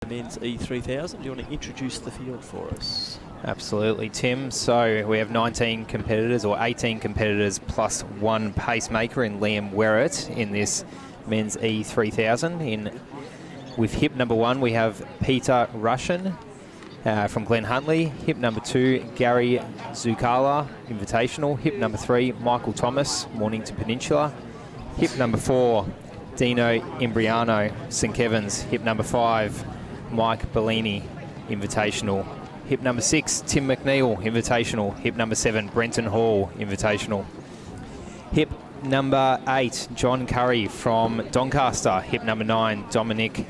The men's E3000. Do you want to introduce the field for us? Absolutely, Tim. So we have 19 competitors, or 18 competitors, plus one pacemaker in Liam Werrett in this men's E3000. With hip number 1, we have Peter Russian from Glen Huntly. Hip number 2, Gary Zukala, Invitational. Hip number 3, Michael Thomas, Mornington Peninsula. Hip number 4, Dino Imbriano, St Kevin's. Hip number 5, Mike Bellini, Invitational. Hip number 6, Tim McNeil, Invitational. Hip number 7, Brenton Hall, Invitational. Hip number 8, John Curry from Doncaster. Hip number 9, Dominic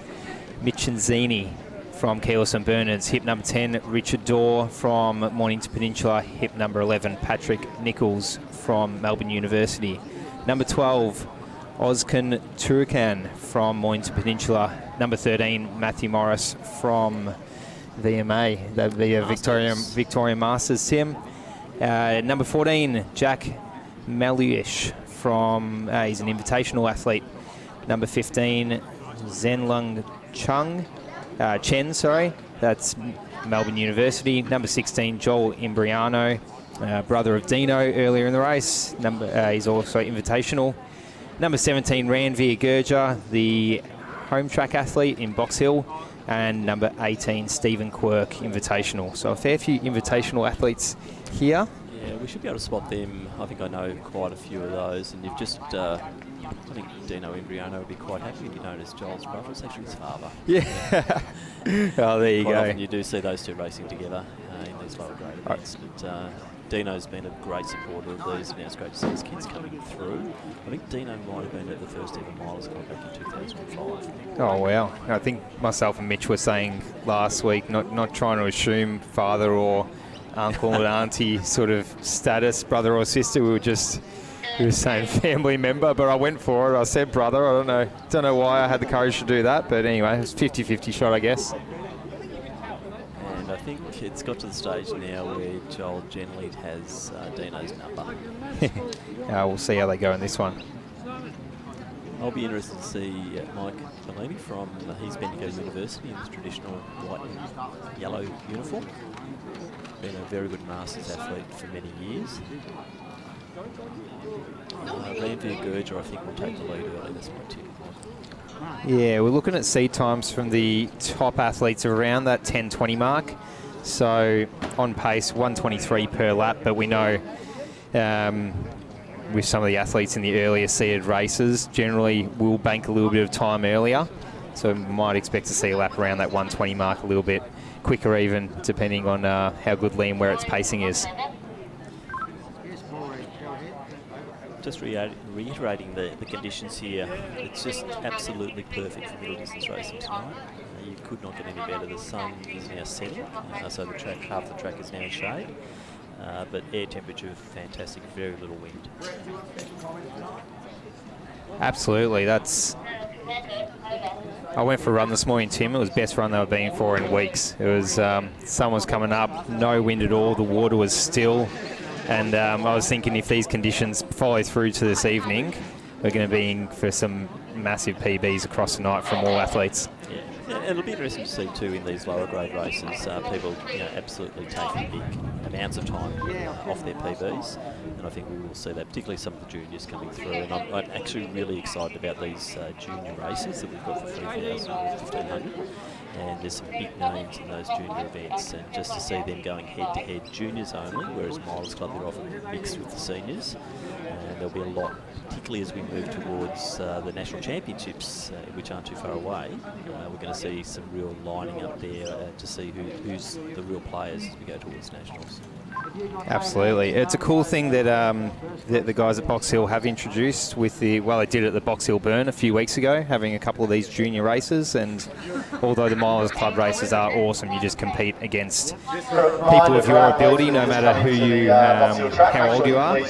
Michanzini from Keilor St Bernard's. Hip number 10, Richard Dorr from Mornington Peninsula. Hip number 11, Patrick Nichols from Melbourne University. Number 12, Ozkan Turukan from Mornington Peninsula. Number 13, Matthew Morris from VMA. That would be a Victorian Masters, Tim. Number 14, Jack Maluish from, he's an invitational athlete. Number 15, Zenlung Chen, that's Melbourne University. Number 16, Joel Imbriano, brother of Dino earlier in the race. He's also invitational. Number 17, Ranveer Gurja, the home track athlete in Box Hill. And number 18, Stephen Quirk, invitational. So a fair few invitational athletes here. Yeah, we should be able to spot them. I think I know quite a few of those. And you've just, I think Dino Imbriano would be quite happy if you noticed Joel's brother. It's actually his father. Yeah. Oh, there you quite go. Often you do see those two racing together in these lower grade events. But Dino's been a great supporter of these, and it's great to see his kids coming through. I think Dino might have been at the first ever Milers Club back in 2005. Oh, wow. I think myself and Mitch were saying last week, not trying to assume father or uncle and auntie sort of status, brother or sister. We were saying family member, but I went for it. I said brother. I don't know why I had the courage to do that, but anyway, it was 50-50 shot, I guess. And I think it's got to the stage now where Joel generally has Dino's number. We'll see how they go in this one. I'll be interested to see Mike Bellini from East Bendigo University in his traditional white and yellow uniform. Been a very good Masters athlete for many years. Ranveer Gurja, I think, will take the lead early. That's my tip. Yeah, we're looking at seed times from the top athletes around that 10:20 mark. So on pace, 1:23 per lap, but we know with some of the athletes in the earlier seeded races, generally we'll bank a little bit of time earlier. So we might expect to see a lap around that 1:20 mark a little bit quicker even, depending on how good Liam Werrett's pacing is. Just reiterating the conditions here, it's just absolutely perfect for middle distance racing tonight. You could not get any better. The sun is now setting, so the track, half the track is now in shade. But air temperature fantastic, very little wind. Absolutely, I went for a run this morning, Tim. It was the best run they've been for in weeks. It was, sun was coming up, no wind at all, the water was still. And I was thinking if these conditions follow through to this evening, we're going to be in for some massive PBs across the night from all athletes. Yeah, it'll be interesting to see too in these lower grade races, people absolutely taking big amounts of time off their PBs, and I think we will see that, particularly some of the juniors coming through. And I'm actually really excited about these junior races that we've got for 3,000 and 1,500. And there's some big names in those junior events, and just to see them going head-to-head, juniors only, whereas Milers Club are often mixed with the seniors. And there'll be a lot, particularly as we move towards the national championships, which aren't too far away. We're going to see some real lining up there to see who's the real players as we go towards nationals. Absolutely. It's a cool thing that the guys at Box Hill have introduced with they did it at the Box Hill Burn a few weeks ago, having a couple of these junior races. And although the Milers Club races are awesome, you just compete against people of your ability, no matter who you, how old you are.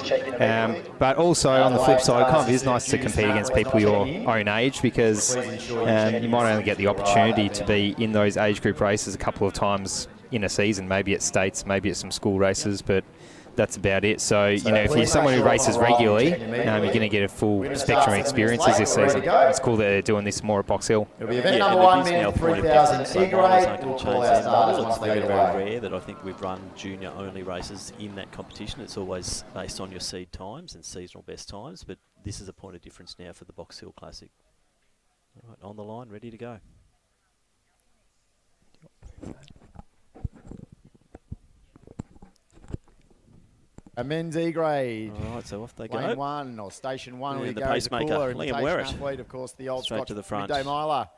But also on the flip side, it kind of is nice to compete against people your own age, because you might only get the opportunity to be in those age group races a couple of times in a season, maybe at states, maybe at some school races, but that's about it. So, you know, if you're someone who races regularly, you're going to get a full spectrum of experiences this season. It's cool that they're doing this more at Box Hill. It'll be event number 1, men 3000 E-grade. We'll Call our starters once It's they very, get very away. rare that I think we've run junior-only races in that competition. It's always based on your seed times and seasonal best times, but this is a point of difference now for the Box Hill Classic. All right, on the line, ready to go. A men's E-grade. All right, so off they go. Lane 1 or Station 1. Yeah, We the go pacemaker, cooler, Liam invitation Werrett. athlete, of course, the old Straight Scotch to the front. midday miler.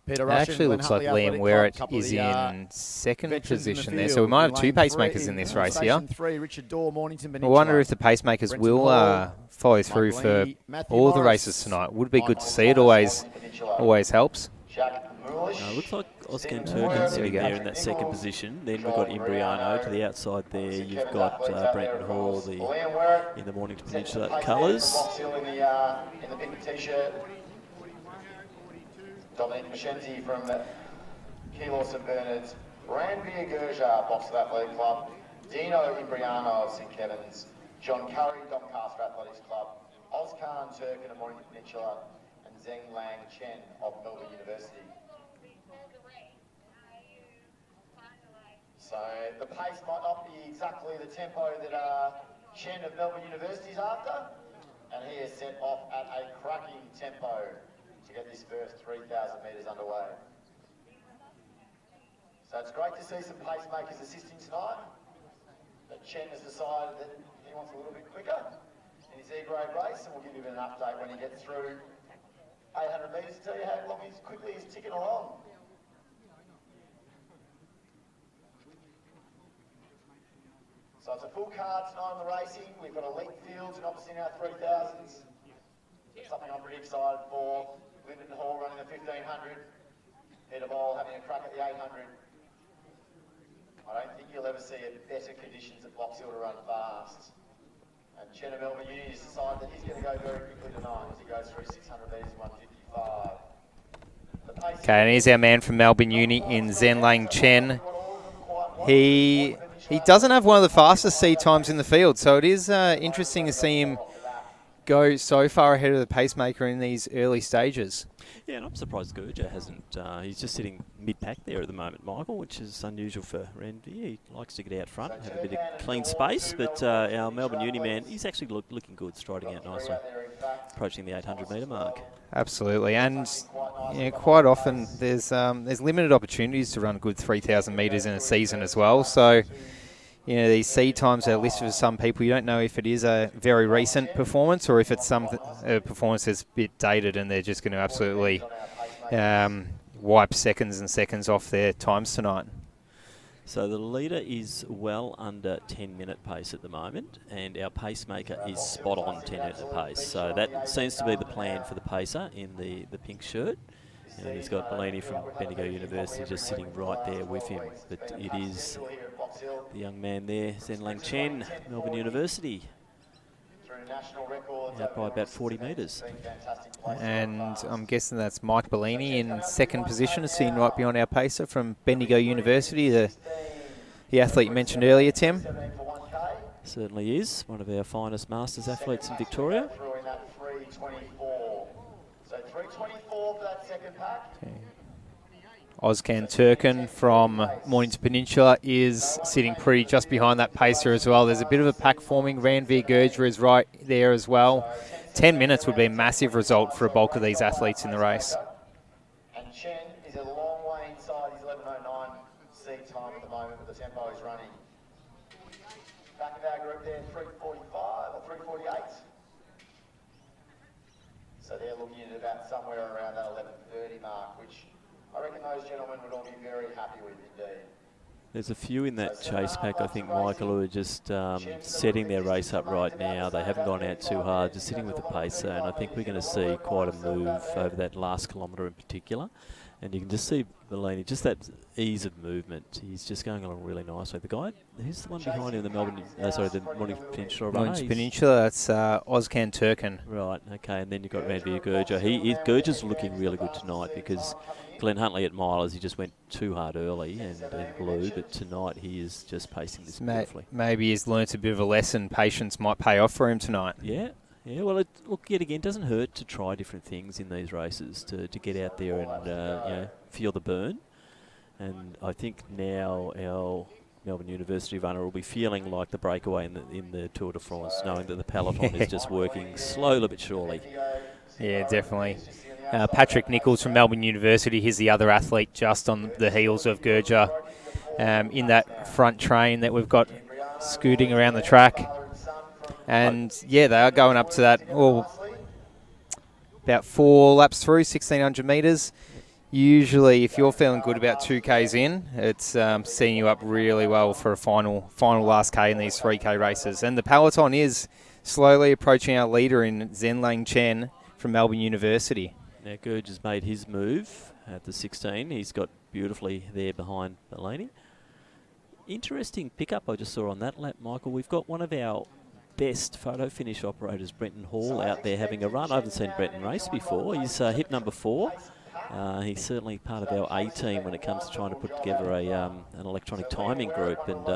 Peter It Russian, actually Glen looks like Hutley Liam Athletic Werrett Club, couple of is the, in second veterans in the position there. So field. we might have two Lane pacemakers 3 in this race here. Station 3, Richard Dorr, Mornington I Peninsula. wonder if the pacemakers Brenton will Hall, follow through Mike for Blaney, Matthew all the Morris, races tonight. Would be good to Michael see. It always helps. Looks like Oscar Turkin sitting go. there in that second position. Then we've got Imbriano to the outside there. You've got Brenton Hall in the Mornington Peninsula colours. In the pink t-shirt. Dominic Machenzi from Kilo St Bernard's. Ranveer Gurja, Boxer Athletic Club. Dino Imbriano of St Kevin's. John Curry, Doncaster Athletics Club. Ozkan Turkin of Mornington Peninsula. And Zeng Lang Chen of Melbourne University. So the pace might not be exactly the tempo that Chen of Melbourne University is after, and he has set off at a cracking tempo to get this first 3,000 metres underway. So it's great to see some pacemakers assisting tonight, but Chen has decided that he wants a little bit quicker in his E-grade race, and we'll give him an update when he gets through 800 metres to tell you how long he's quickly he's ticking along. So it's a full card tonight on the racing. We've got elite fields and obviously in our 3000s. Something I'm pretty excited for. Lyndon Hall running the 1500. Peter Ball having a crack at the 800. I don't think you'll ever see a better conditions at Box Hill to run fast. And Chen of Melbourne Uni has decided that he's going to go very quickly tonight as he goes through 600 metres, 155. Okay, and here's our man from Melbourne Uni in Zeng Lang Chen. He doesn't have one of the fastest seed times in the field, so it is interesting to see him go so far ahead of the pacemaker in these early stages. Yeah, and I'm surprised Gurja hasn't. He's just sitting mid-pack there at the moment, Michael, which is unusual for Ranveer. He likes to get out front, have a bit of clean space, but our Melbourne Uni man, he's actually looking good, striding out nicely, approaching the 800 metre mark. Absolutely, and quite often there's limited opportunities to run a good 3,000 metres in a season as well. So, these seed times are listed for some people. You don't know if it is a very recent performance or if it's some performance that's a bit dated and they're just going to absolutely wipe seconds and seconds off their times tonight. So the leader is well under 10-minute pace at the moment, and our pacemaker is spot on 10-minute pace. So that seems to be the plan for the pacer in the pink shirt. And he's got Bellini from Bendigo University just sitting right there with him. But it is the young man there, Zeng Lang Chen, Melbourne University, out by about 40 metres. And I'm guessing that's Mike Bellini in second position, sitting right behind our pacer from Bendigo University, the athlete you mentioned earlier, Tim. Certainly is one of our finest Masters athletes in Victoria. So 324 for that second pack. Okay. Ozkan Turkin from Mornington Peninsula is sitting pretty just behind that pacer as well. There's a bit of a pack forming. Ranveer Gurja is right there as well. 10 minutes would be a massive result for a bulk of these athletes in the race. And Chen is a long way inside his 11:09 seed time at the moment with the tempo he's running. Back of our group there, 345 or 348. So they're looking at about somewhere around that 11:30 mark, which I reckon those gentlemen would all be very happy with indeed. There's a few in that chase pack, I think, Michael, who are just setting their race up right now. They haven't gone out too hard, just sitting with the pacer, and I think we're going to see quite a move over that last kilometre in particular. And you can just see Bellini, just that ease of movement. He's just going along really nicely. The guy, who's the one behind him, the Mornington Peninsula runner? Mornington Peninsula, that's Ozcan Turkin. Right, okay, and then you've got Ranveer Gurja. Gurja's looking really good tonight because Glenn Huntley at milers, he just went too hard early and blew, but tonight he is just pacing this beautifully. Maybe he's learnt a bit of a lesson. Patience might pay off for him tonight. Yeah, well, look, yet again, it doesn't hurt to try different things in these races, to get out there and feel the burn. And I think now our Melbourne University runner will be feeling like the breakaway in the Tour de France, knowing that the peloton is just working slowly but surely. Yeah, definitely. Patrick Nichols from Melbourne University, he's the other athlete just on the heels of Gurja in that front train that we've got scooting around the track. And, yeah, they are going up to that, about 4 laps through, 1,600 metres. Usually, if you're feeling good about 2Ks in, it's setting you up really well for a final last K in these 3K races. And the peloton is slowly approaching our leader in Zenlang Chen from Melbourne University. Now, Gurj has made his move at the 16. He's got beautifully there behind Bellini. Interesting pickup I just saw on that lap, Michael. We've got one of our best photo finish operators, Brenton Hall, out there having a run. I haven't seen Brenton race before. He's hip number 4. He's certainly part of our A team when it comes to trying to put together an electronic timing group. And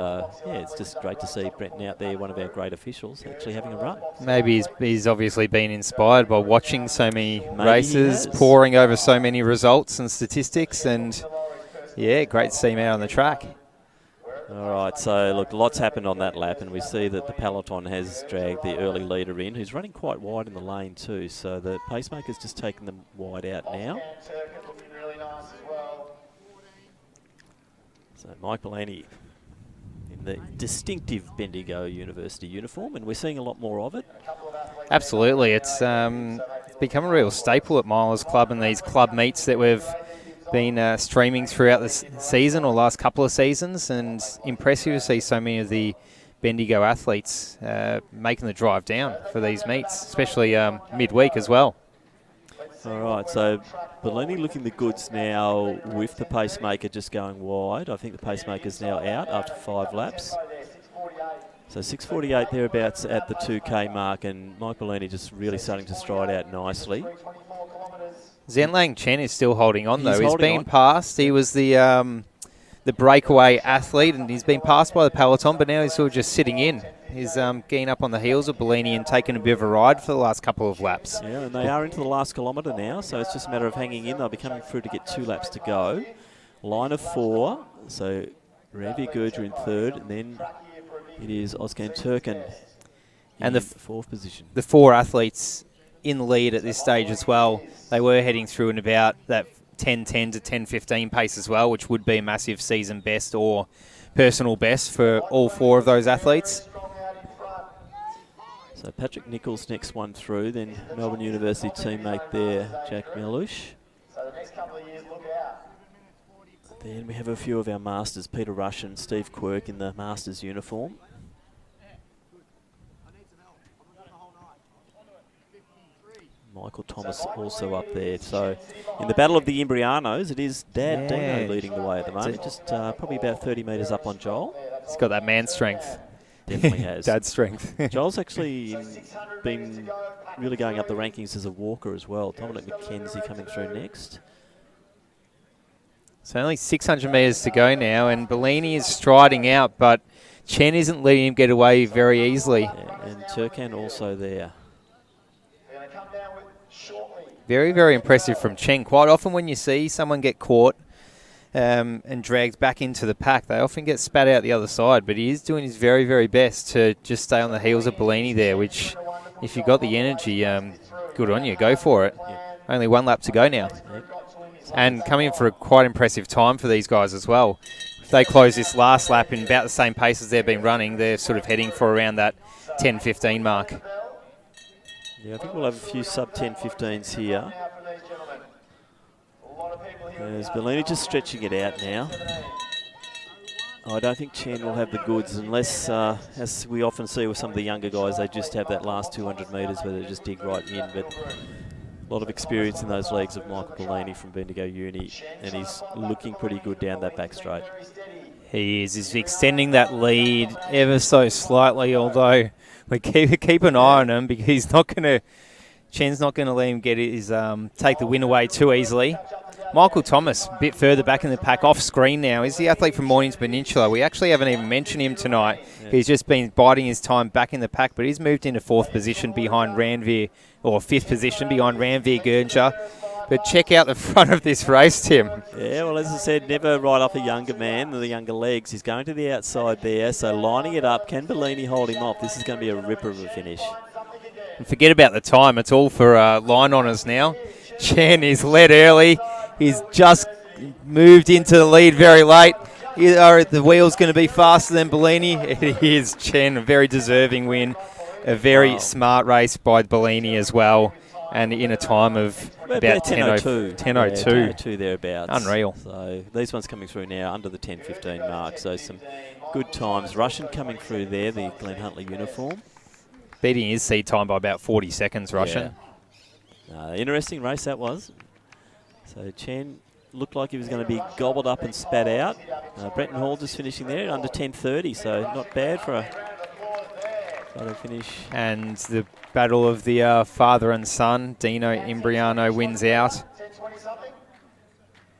it's just great to see Brenton out there, one of our great officials, actually having a run. Maybe he's obviously been inspired by watching so many races, poring over so many results and statistics, and yeah, great to see him out on the track. All right, so look, lots happened on that lap, and we see that the peloton has dragged the early leader in, who's running quite wide in the lane too. So the pacemaker's just taken them wide out now. So Mike Bellini in the distinctive Bendigo University uniform, and we're seeing a lot more of it. Absolutely, it's become a real staple at Milers Club and these club meets that we've been streaming throughout the season or last couple of seasons, and impressive to see so many of the Bendigo athletes making the drive down for these meets, especially midweek as well. All right, so Bellini looking the goods now with the pacemaker just going wide. I think the pacemaker's now out after 5 laps. So 6:48 thereabouts at the 2K mark, and Mike Bellini just really starting to stride out nicely. Zenlang Chen is still holding on, though. He's been passed. He was the breakaway athlete, and he's been passed by the peloton, but now he's sort of just sitting in. He's getting up on the heels of Bellini and taking a bit of a ride for the last couple of laps. Yeah, and they are into the last kilometre now, so it's just a matter of hanging in. They'll be coming through to get 2 laps to go. Line of 4, so Ranveer Gurja in 3rd, and then it is Ozcan Turkin in the 4th position. The 4 athletes in the lead at this stage as well. They were heading through in about that 10:10 to 10:15 pace as well, which would be a massive season best or personal best for all 4 of those athletes. So Patrick Nichols next one through, then Melbourne University teammate there, Jack Melush. So the next couple of years, look out. Then we have a few of our Masters, Peter Rush and Steve Quirk in the Masters uniform. Michael Thomas also up there. So in the battle of the Imbrianos, it is Dad Dino leading the way at the moment, just probably about 30 metres up on Joel. He's got that man strength. Definitely has. Dad strength. Joel's actually been really going up the rankings as a walker as well. Dominic McKenzie coming through next. So only 600 metres to go now, and Bellini is striding out, but Chen isn't letting him get away very easily. Yeah, and Turkan also there. Very, very impressive from Chen. Quite often when you see someone get caught and dragged back into the pack, they often get spat out the other side, but he is doing his very, very best to just stay on the heels of Bellini there, which if you've got the energy, good on you. Go for it. Yeah. Only 1 lap to go now. And coming in for a quite impressive time for these guys as well. If they close this last lap in about the same pace as they've been running, they're sort of heading for around that 10:15 mark. Yeah, I think we'll have a few sub-10:15s here. There's Bellini just stretching it out now. I don't think Chen will have the goods unless, as we often see with some of the younger guys, they just have that last 200 metres where they just dig right in. But A lot of experience in those legs of Michael Bellini from Bendigo Uni, and he's looking pretty good down that back straight. He is. He's extending that lead ever so slightly, although we keep an eye on him because he's not going to. Chen's not going to let him get his take the win away too easily. Michael Thomas, a bit further back in the pack, off screen now. He's the athlete from Mornings Peninsula. We actually haven't even mentioned him tonight. Yeah. He's just been biding his time back in the pack, but he's moved into 4th position behind Ranveer, or 5th position behind Ranveer Gurnshaw. But check out the front of this race, Tim. Yeah, well, as I said, never write off a younger man, the younger legs. He's going to the outside there, so lining it up. Can Bellini hold him off? This is going to be a ripper of a finish. And forget about the time. It's all for line honours now. Chen is led early. He's just moved into the lead very late. Are the wheels going to be faster than Bellini? It is Chen, a very deserving win. A very smart race by Bellini as well. And in a time of about 10:02. 10:02 thereabouts. Unreal. So these ones coming through now under the 10:15 mark. So some good times. Russian coming through there, the Glenn Huntley uniform. Beating his seed time by about 40 seconds, Russian. Yeah. Interesting race that was. So Chen looked like he was going to be gobbled up and spat out. Brenton Hall just finishing there under 10:30, so not bad for a photo finish. And the battle of the father and son, Dino Imbriano wins out.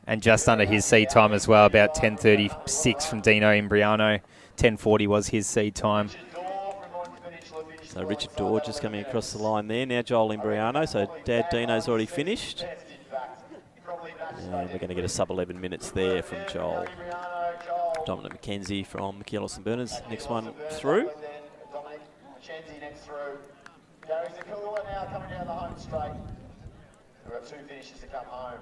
And just under his seed time as well, about 10:36 from Dino Imbriano. 10:40 was his seed time. So Richard Dorr just coming across the line there. Now Joel Imbriano. So Dad Dino's already finished. And we're going to get a sub-11 minutes there from Joel. Dominic McKenzie from Keolis and Berners. Next one through. Dominic McKenzie next through. Gary Zeluko now coming down the home straight. We've got 2 finishes to come home.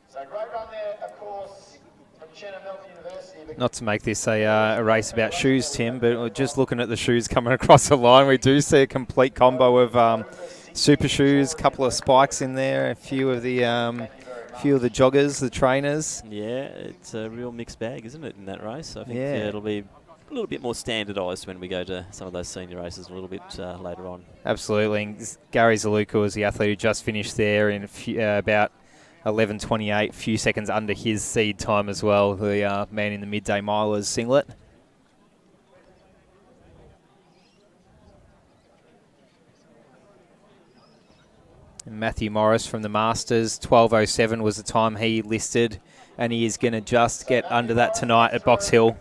So great run there, of course, from Chen and Melbourne University. Not to make this a race about shoes, Tim, but just looking at the shoes coming across the line, we do see a complete combo of super shoes, a couple of spikes in there, a few of the joggers, the trainers. Yeah, it's a real mixed bag, isn't it, in that race? I think it'll be a little bit more standardised when we go to some of those senior races a little bit later on. Absolutely. And Gary Zeluko is the athlete who just finished there in about 11:28, a few seconds under his seed time as well, the man in the midday milers singlet. And Matthew Morris from the Masters, 12:07 was the time he listed, and he is going to just get under that tonight at Box Hill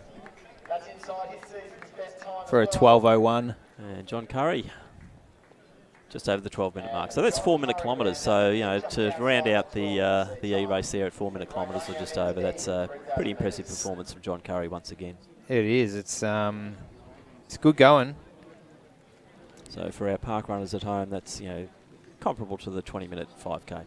for a 12:01. And John Curry, just over the 12-minute mark. So that's 4-minute kilometres. So, you know, to round out the E-race there at 4-minute kilometres or just over, that's a pretty impressive performance from John Curry once again. It is. It's good going. So for our park runners at home, that's, you know, comparable to the 20-minute 5K.